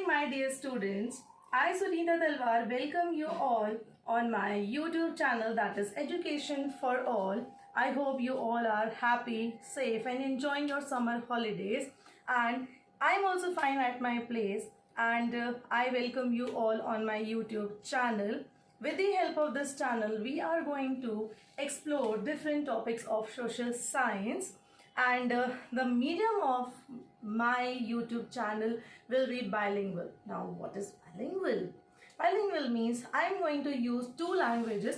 my dear students. I, Sunita Talwar, welcome you all on my YouTube channel, that is Education for All. I hope you all are happy, safe and enjoying your summer holidays. And I'm also fine at my place, and I welcome you all on my YouTube channel. With the help of this channel, we are going to explore different topics of social science, and the medium of my YouTube channel will be bilingual. Now, what is bilingual? Bilingual means I'm going to use two languages.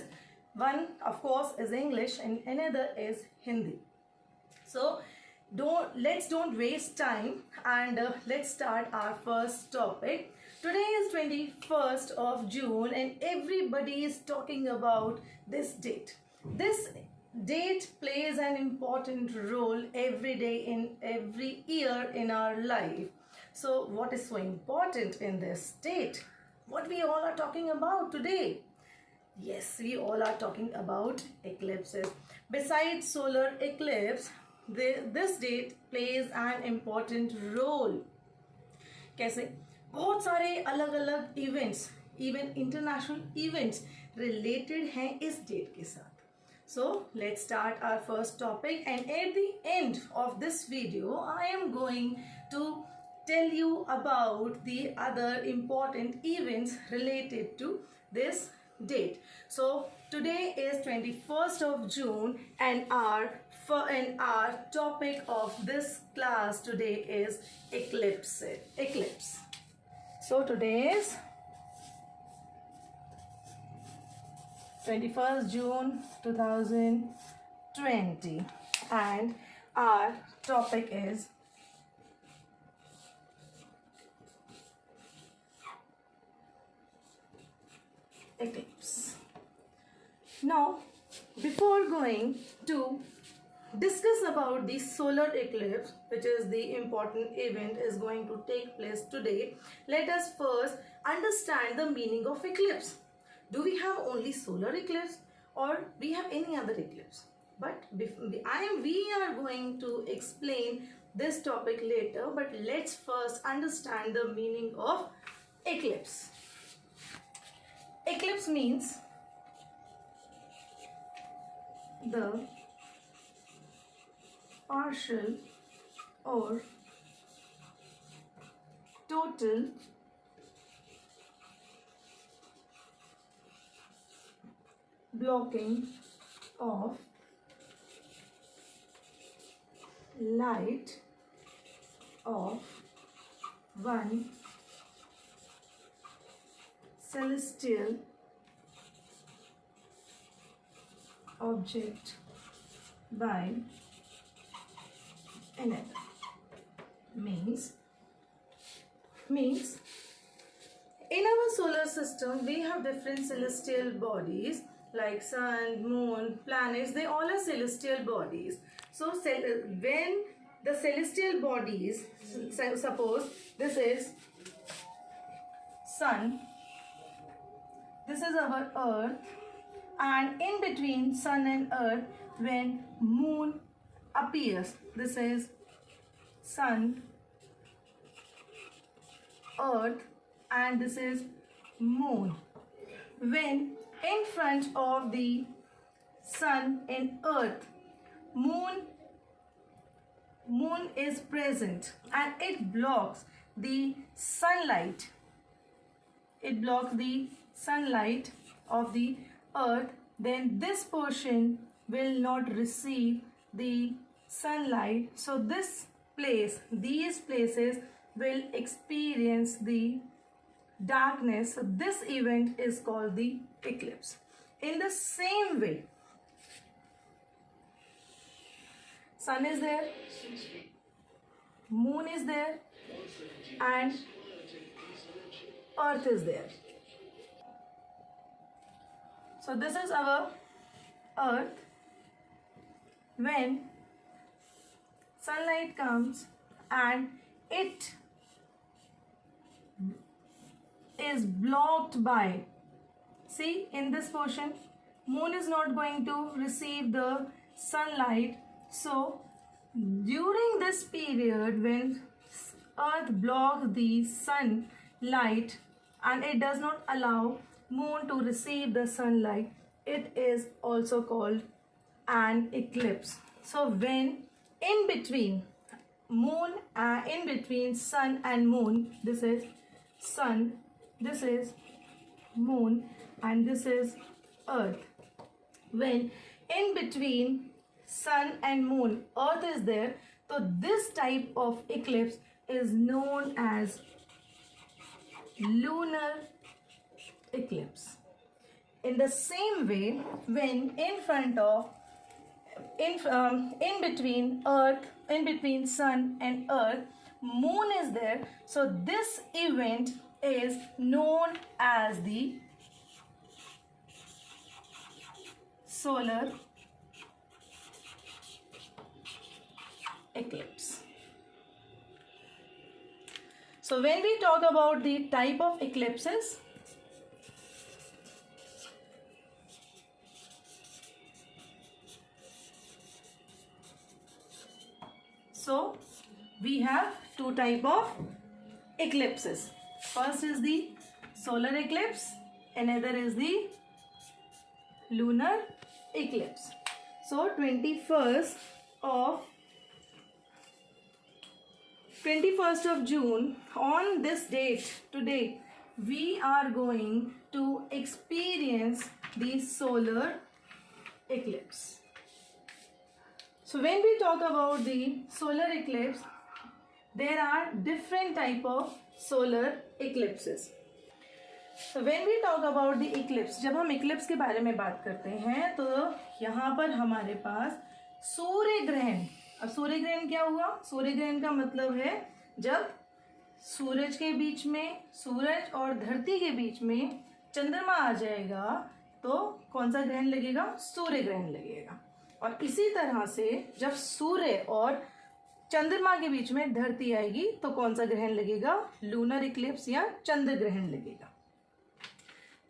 One, of course, is English and another is Hindi. So, let's don't waste time, and let's start our first topic. Today is 21st of June and everybody is talking about this date. This date plays an important role every day in every year in our life. So what is so important in this date? What we all are talking about today? Yes, we all are talking about eclipses. Besides solar eclipse, this date plays an important role. कैसे? बहुत सारे अलग अलग events, even international events related हैं इस date के साथ. So let's start our first topic, and at the end of this video I am going to tell you about the other important events related to this date. So today is 21st of June and our topic of this class today is eclipse. So today is 21st June 2020 and our topic is eclipse. Now, before going to discuss about the solar eclipse, which is the important event is going to take place today, let us first understand the meaning of eclipse. Do we have only solar eclipse or we have any other eclipse? But we are going to explain this topic later, but let's first understand the meaning of eclipse. Eclipse means the partial or total blocking of light of one celestial object by another. Means in our solar system we have different celestial bodies like sun, moon, planets. They all are celestial bodies. So when the celestial bodies, suppose this is sun, this is our earth, and in between sun and earth when moon appears, this is sun, earth, and this is moon. When in front of the sun and earth, moon is present and it blocks the sunlight. It blocks the sunlight of the earth. Then this portion will not receive the sunlight. So these places will experience the darkness. So this event is called the eclipse. In the same way, sun is there, moon is there, and earth is there. So this is our earth. When sunlight comes and it is blocked by, see in this portion, moon is not going to receive the sunlight. So during this period when earth blocks the sun, light and it does not allow moon to receive the sunlight, it is also called an eclipse. So when in between in between sun and moon, this is sun, this is moon, and this is earth. When in between sun and moon earth is there, so this type of eclipse is known as lunar eclipse. In the same way, when in between sun and earth moon is there, so this event is known as the solar eclipse. So when we talk about the type of eclipses, so we have two type of eclipses. First is the solar eclipse, another is the lunar eclipse. So 21st of June, on this date today, we are going to experience the solar eclipse. So when we talk about the solar eclipse, there are different type of solar eclipses. So when we talk about the eclipse, जब हम eclipse के बारे में बात करते हैं तो यहाँ पर हमारे पास सूर्य ग्रहण। अब सूर्य ग्रहण क्या हुआ? सूर्य ग्रहण का मतलब है जब सूरज के बीच में, सूरज और धरती के बीच में चंद्रमा आ जाएगा तो कौन सा ग्रहण लगेगा? सूर्य ग्रहण लगेगा। और इसी तरह से जब सूर्य और चंद्रमा के बीच में धरती आएगी तो कौन सा ग्रहण लगेगा? लूनर इक्लिप्स या चंद्र ग्रहण लगेगा।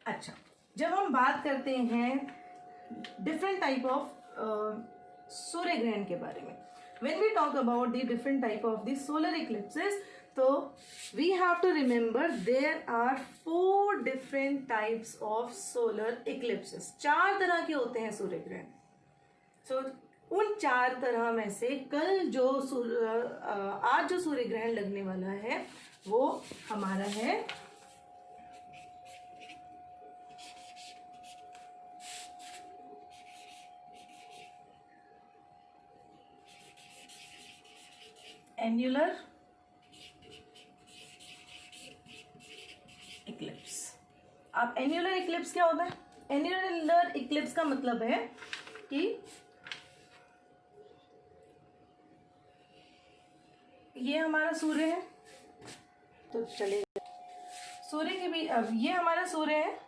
अच्छा, जब हम बात करते हैं डिफरेंट टाइप ऑफ सूर्य ग्रहण के बारे में, when we talk about the different type of the solar eclipses, so we have to remember there are 4 different types of solar eclipses. 4 तरह के होते हैं सूर्य ग्रहण। So उन 4 तरह में से आज जो सूर्य ग्रहण लगने वाला है वो हमारा है एन्युलर इक्लिप्स। अब एन्युलर इक्लिप्स क्या होता है? एन्युलर इक्लिप्स का मतलब है कि ये हमारा सूर्य है, तो चलेगा सूर्य के बीच, अब ये हमारा सूर्य है,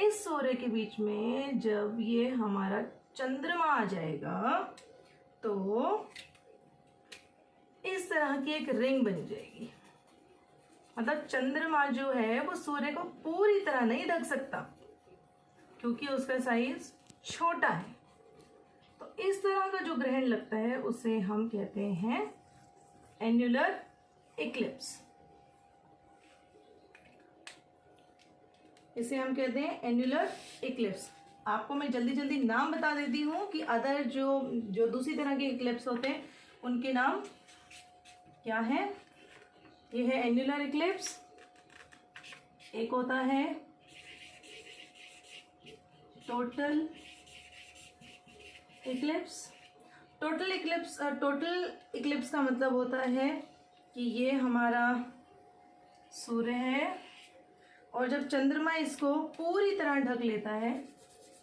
इस सूर्य के बीच में जब ये हमारा चंद्रमा आ जाएगा तो इस तरह की एक रिंग बन जाएगी। मतलब चंद्रमा जो है वो सूर्य को पूरी तरह नहीं ढक सकता क्योंकि उसका साइज छोटा है। तो इस तरह का जो ग्रहण लगता है उसे हम कहते हैं एन्युलर इक्लिप्स। इसे हम कहते हैं एन्युलर इक्लिप्स। आपको मैं जल्दी जल्दी नाम बता देती हूँ कि अदर जो दूसरी तरह के इक्लिप्स होते हैं उनके नाम क्या है। ये है एन्युलर इक्लिप्स, एक होता है टोटल इक्लिप्स। टोटल इक्लिप्स का मतलब होता है कि ये हमारा सूर्य है और जब चंद्रमा इसको पूरी तरह ढक लेता है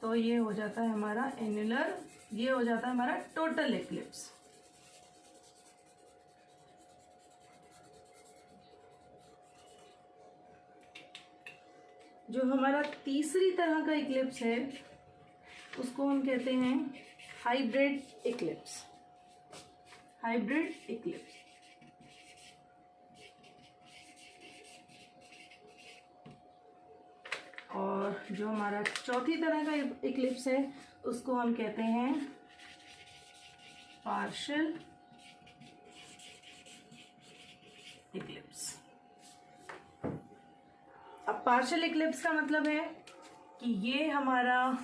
तो ये हो जाता है हमारा एन्युलर, ये हो जाता है हमारा टोटल इक्लिप्स। जो हमारा तीसरी तरह का इक्लिप्स है उसको हम कहते हैं हाइब्रिड इक्लिप्स। Hybrid Eclipse. और जो हमारा चौथी तरह का इक्लिप्स है उसको हम कहते हैं पार्शियल इक्लिप्स। अब पार्शियल इक्लिप्स का मतलब है कि ये हमारा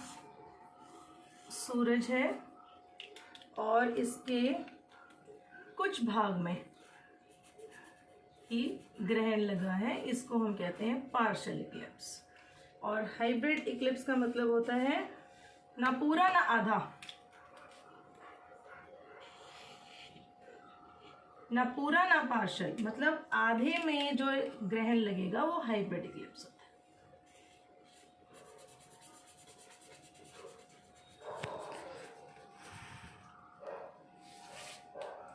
सूरज है और इसके कुछ भाग में ही ग्रहण लगा है, इसको हम कहते हैं पार्शियल इक्लिप्स। और हाइब्रिड इक्लिप्स का मतलब होता है ना पूरा ना आधा, ना पूरा ना पार्शियल, मतलब आधे में जो ग्रहण लगेगा वो हाइब्रिड इक्लिप्स होता है।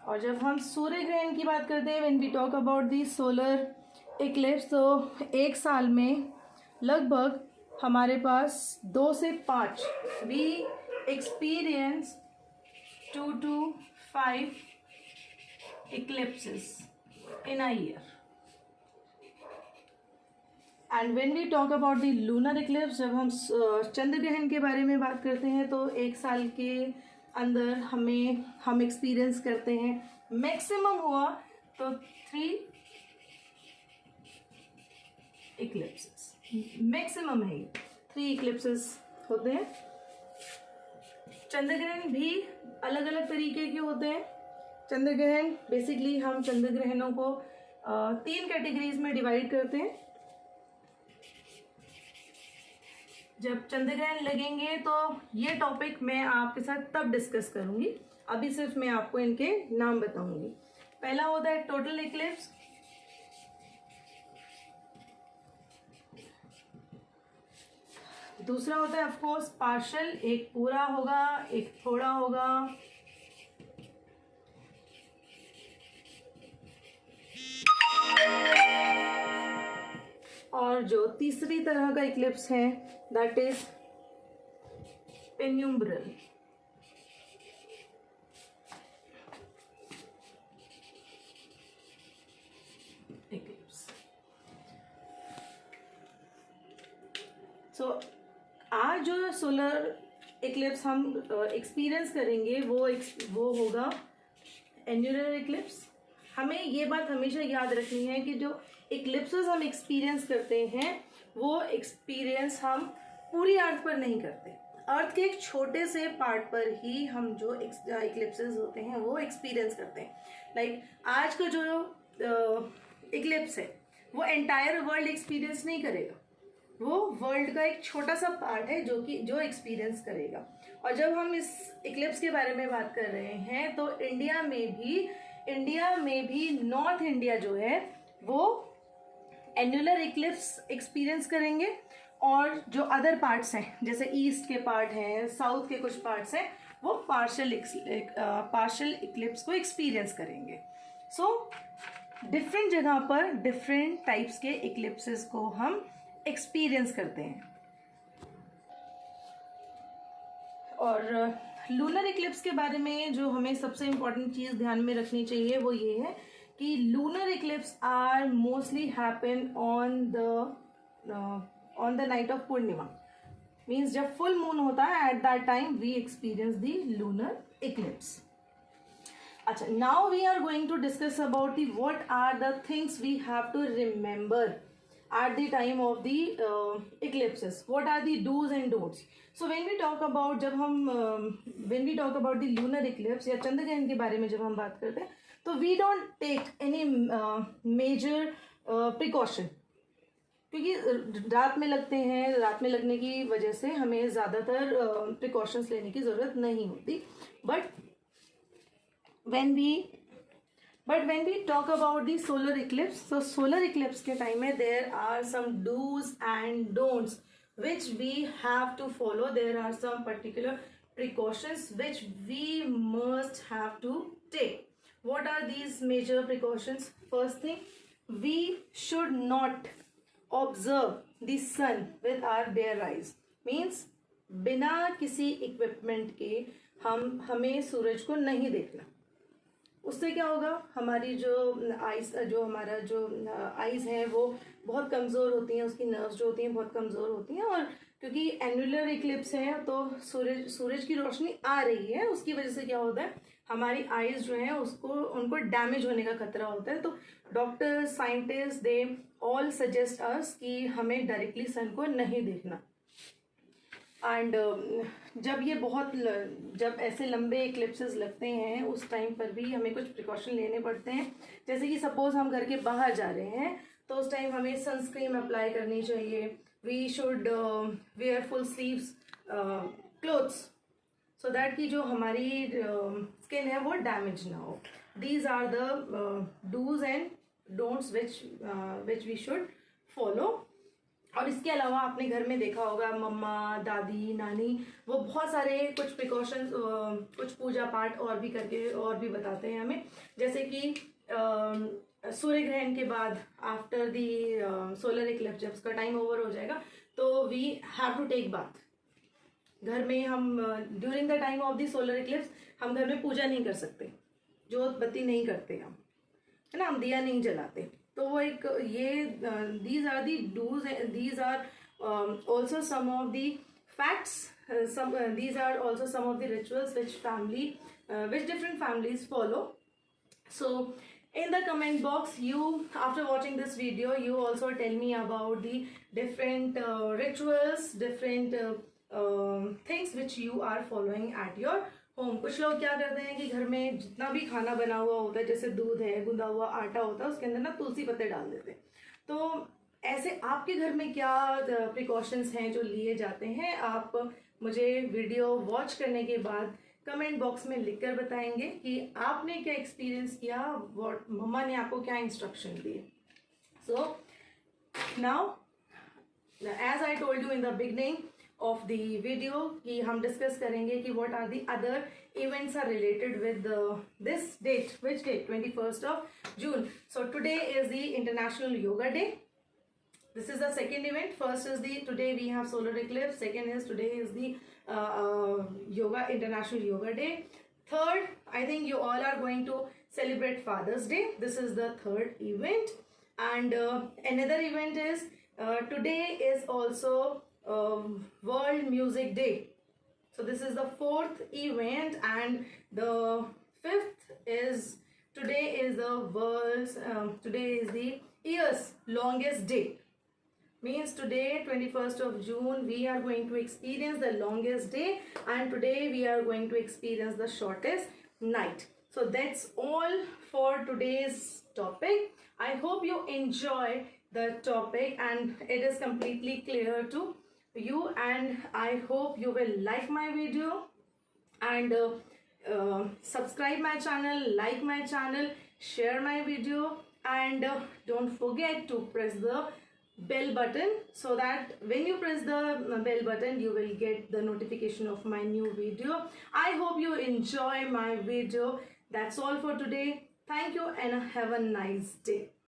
और जब हम सूर्य ग्रहण की बात करते हैं, when we talk about the solar eclipse, तो एक साल में लगभग हमारे पास 2 से 5 we experience 2 to 5 eclipses in a year. And when we talk about the lunar eclipse, जब हम चंद्र ग्रहण के बारे में बात करते हैं तो एक साल के अंदर हम एक्सपीरियंस करते हैं, मैक्सिमम हुआ तो 3 इक्लिप्सेस, मैक्सिमम है 3 इक्लिप्सेस होते हैं। चंद्र ग्रहण भी अलग अलग तरीके के होते हैं। चंद्र ग्रहण बेसिकली हम चंद्र ग्रहणों को 3 कैटेगरीज में डिवाइड करते हैं। जब चंद्र ग्रहण लगेंगे तो ये टॉपिक मैं आपके साथ तब डिस्कस करूंगी, अभी सिर्फ मैं आपको इनके नाम बताऊंगी। पहला होता है टोटल इक्लिप्स, दूसरा होता है ऑफ कोर्स पार्शियल, एक पूरा होगा एक थोड़ा होगा, और जो तीसरी तरह का इक्लिप्स है दैट इज पेन्यूम्ब्रल। इक्लिप्स सो आज जो सोलर इक्लिप्स हम एक्सपीरियंस करेंगे वो होगा एन्यूलर इक्लिप्स। हमें ये बात हमेशा याद रखनी है कि जो इक्लिप्सेस हम एक्सपीरियंस करते हैं वो एक्सपीरियंस हम पूरी अर्थ पर नहीं करते, अर्थ के एक छोटे से पार्ट पर ही हम जो इक्लिप्सेस होते हैं वो एक्सपीरियंस करते हैं। लाइक आज का जो इक्लिप्स है वो एंटायर वर्ल्ड एक्सपीरियंस नहीं करेगा, वो वर्ल्ड का एक छोटा सा पार्ट है जो एक्सपीरियंस करेगा। और जब हम इस इक्लिप्स के बारे में बात कर रहे हैं तो इंडिया में भी नॉर्थ इंडिया जो है वो एन्युलर इक्लिप्स एक्सपीरियंस करेंगे, और जो अदर पार्ट्स हैं जैसे ईस्ट के पार्ट हैं, साउथ के कुछ पार्ट्स हैं, वो पार्शियल इक्लिप्स को एक्सपीरियंस करेंगे। सो डिफरेंट जगह पर डिफरेंट टाइप्स के इक्लिप्सेस को हम एक्सपीरियंस करते हैं। और लूनर इक्लिप्स के बारे में जो हमें सबसे इम्पॉर्टेंट चीज़ ध्यान में रखनी चाहिए वो ये है कि lunar eclipse are mostly happen on the night of purnima, means जब फुल मून होता है at that time we experience the lunar eclipse. अच्छा, now we are going to discuss about the what are the things we have to remember at the time of the eclipses, what are the do's and don'ts. So when we talk about the lunar eclipse या चंद्र ग्रहण के बारे में जब हम बात करते हैं तो we don't take any major precaution, क्योंकि रात में लगते हैं, रात में लगने की वजह से हमें ज़्यादातर प्रिकॉशंस लेने की ज़रूरत नहीं होती। But when we talk about the solar eclipse, so solar eclipse के टाइम में there are some do's and don'ts which we have to follow. There are some particular precautions which we must have to take. What are these major precautions? First thing, we should not observe the sun with our bare eyes. Means बिना किसी equipment के हमें सूरज को नहीं देखना। उससे क्या होगा, हमारी जो हमारा जो आइज़ हैं वो बहुत कमज़ोर होती हैं, उसकी नर्व्स जो होती हैं बहुत कमज़ोर होती हैं, और क्योंकि एन्युलर इक्लिप्स है तो सूरज की रोशनी आ रही है, उसकी वजह से क्या होता है हमारी आईज जो है उसको उनको डैमेज होने का खतरा होता है। तो doctors, scientist, they all suggest us कि हमें डायरेक्टली सन को नहीं देखना। एंड जब ये जब ऐसे लंबे इक्लिप्सेस लगते हैं उस टाइम पर भी हमें कुछ प्रिकॉशन लेने पड़ते हैं। जैसे कि सपोज हम घर के बाहर जा रहे हैं तो उस टाइम हमें सनस्क्रीन अप्लाई करनी चाहिए। We should wear full sleeves clothes so that कि जो हमारी स्किन है वो डैमेज ना हो। These are the dos and don'ts which we should follow. और इसके अलावा आपने घर में देखा होगा मम्मा, दादी, नानी वो बहुत सारे कुछ प्रिकॉशंस, कुछ पूजा पाठ और भी करके और भी बताते हैं हमें। जैसे कि सूर्य ग्रहण के बाद आफ्टर दी सोलर इक्लिप्स जब उसका टाइम ओवर हो जाएगा तो we have to take bath. घर में हम during the time of the solar eclipse हम घर में पूजा नहीं कर सकते, जोत बत्ती नहीं करते हम, है ना, हम दिया नहीं जलाते। तो वो एक ये these are the dos, these are also some of the facts, these are also some of the rituals which different families follow. So in the comment box, you after watching this video you also tell me about the different rituals, different things which you are following at your home. कुछ लोग क्या करते हैं कि घर में जितना भी खाना बना हुआ होता है, जैसे दूध है, गुंदा हुआ आटा होता है, उसके अंदर ना तुलसी पत्ते डाल देते हैं। तो ऐसे आपके घर में क्या प्रिकॉशंस हैं जो लिए जाते हैं, आप मुझे वीडियो वॉच करने के बाद कमेंट बॉक्स में लिखकर बताएंगे कि आपने क्या एक्सपीरियंस किया, मम्मा ने आपको क्या इंस्ट्रक्शन दिए। So now as I told you in the beginning of the video कि हम डिस्कस करेंगे कि what are the other events are related with this date. Which date? 21st of June. So today is the International Yoga Day. This is the second event. First is the today we have solar eclipse. Second is today is the International Yoga Day. Third, I think you all are going to celebrate Father's Day. This is the third event. And another event is today is also World Music Day. So this is the fourth event, and the fifth is today is the year's longest day. Means today 21st of June we are going to experience the longest day, and today we are going to experience the shortest night. So that's all for today's topic. I hope you enjoy the topic and it is completely clear to you, and I hope you will like my video and subscribe my channel, like my channel, share my video, and don't forget to press the bell button so that when you press the bell button you will get the notification of my new video. I hope you enjoy my video. That's all for today. Thank you and have a nice day.